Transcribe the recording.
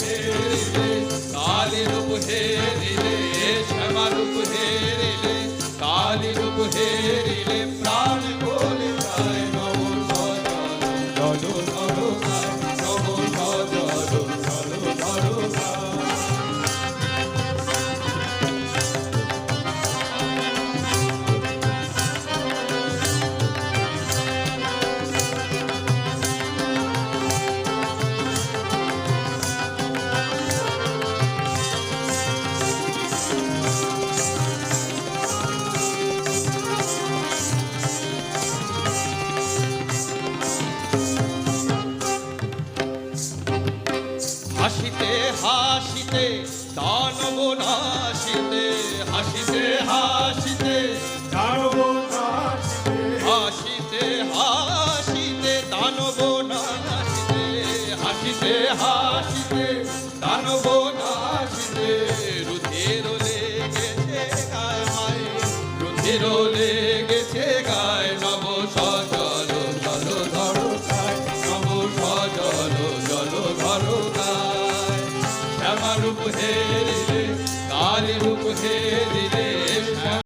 হেরিলে কালী রূপ হেরিলে শ্যামা রূপ হেরিলে কালী রূপ হেরিলে প্রাণ বলে যায় নব সজল ধরো নব সজল ধরো হাসিতে হাসিতে দানব নাশিতে হাসিতে হাসিতে দানব নাশিতে হাসিতে হাসিতে দানব নাশিতে হাসিতে হাসিতে দানব নাশিতে রুধির লেগেছে গায়ে মায়ে রুধির লেগেছে গায়ে নব সজল জল ধরো গায় নব সজল জল ধরো গায় শ্যামা রূপ হেরিলে কালী রূপ হেরিলে